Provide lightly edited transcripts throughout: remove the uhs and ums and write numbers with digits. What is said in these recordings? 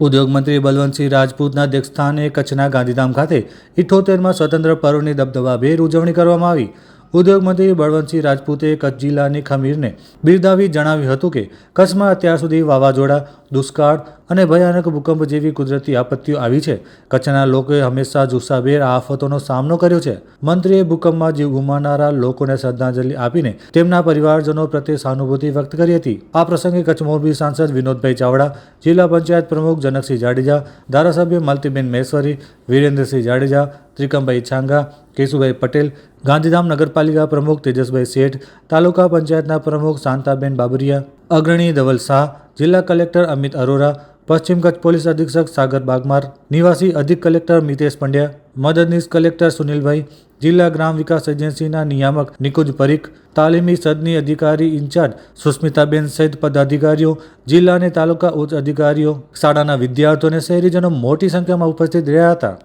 ઉદ્યોગ મંત્રી બલવંતસિંહ રાજપૂતના અધ્યક્ષસ્થાને કચ્છના ગાંધીધામ ખાતે 78માં સ્વતંત્ર પર્વની દબદબાભેર ઉજવણી કરવામાં આવી। ઉદ્યોગ મંત્રી બળવંતસિંહ રાજપૂતે કચ્છ જિલ્લાની ખમીરને બિરદાવી જણાવ્યું હતું કે કચ્છમાં અત્યાર સુધી વાવાઝોડા, દુષ્કાળ અને ભયાનક ભૂકંપ જેવી કુદરતી આપત્તિઓ આવી છે। કચ્છના લોકોએ હંમેશા જુસ્સાભેર આ આફતોનો સામનો કર્યો છે। મંત્રીએ ભૂકંપમાં જીવ ગુમાવનારા લોકોને શ્રદ્ધાંજલિ આપીને તેમના પરિવારજનો પ્રત્યે સહાનુભૂતિ વ્યક્ત કરી હતી। આ પ્રસંગે કચ્છ મોરબી સાંસદ વિનોદભાઈ ચાવડા, જિલ્લા પંચાયત પ્રમુખ જનકસિંહ જાડેજા, ધારાસભ્ય માલતીબેન મહેશ્વરી, વિરેન્દ્રસિંહ જાડેજા, ત્રિકમભાઈ છાંગા, કેશુભાઈ પટેલ, ગાંધીધામ નગરપાલિકા પ્રમુખ તેજસભાઈ શેઠ, તાલુકા પંચાયતના પ્રમુખ શાંતાબેન બાબરિયા, અગ્રણી ધવલ શાહ, જિલ્લા કલેક્ટર અમિત અરોરા, પશ્ચિમ કચ્છ પોલીસ અધિક્ષક સાગર બાગમાર, નિવાસી અધિક કલેક્ટર મિતેશ પંડ્યા, મદદનીશ કલેક્ટર સુનિલભાઈ, જિલ્લા ગ્રામ વિકાસ એજન્સીના નિયામક નિકુંજ પરીખ, તાલીમી સદની અધિકારી ઇન્ચાર્જ સુસ્મિતાબેન સહિત પદાધિકારીઓ, જિલ્લા અને તાલુકા ઉચ્ચ અધિકારીઓ, શાળાના વિદ્યાર્થીઓ અને શહેરીજનો મોટી સંખ્યામાં ઉપસ્થિત રહ્યા હતા।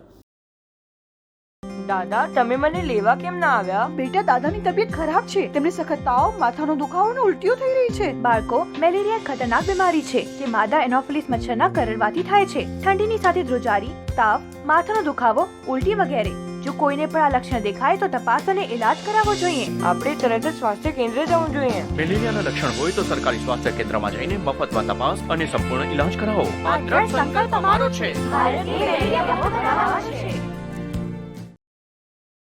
દાદા, તમે મને લેવા કેમ ના આવ્યા? બેટા, દાદાની તબિયત ખરાબ છે। તેમને સખત તાવ, માથાનો દુખાવો અને ઉલટીઓ થઈ રહી છે। બાળકો, મેલેરિયા એક ખતરનાક બીમારી છે જે માદા એનોફિલિસ મચ્છરના કરડવાથી થાય છે। ઠંડીની સાથે ધ્રુજારી, તાવ, માથાનો દુખાવો, ઉલટી વગેરે। જો કોઈને પણ આ લક્ષણ દેખાય તો તપાસ અને ઇલાજ કરાવવો જોઈએ। આપણે તરત જ સ્વાસ્થ્ય કેન્દ્ર જવું જોઈએ। મેલેરિયાના લક્ષણ હોય તો સરકારી સ્વાસ્થ્ય કેન્દ્રમાં જઈને મફતમાં તપાસ અને સંપૂર્ણ ઇલાજ કરાવો। આ દ્રઢ સંકલ્પ અમારો છે। ભારતની મેલેરિયા મુક્ત બનાવવા છે।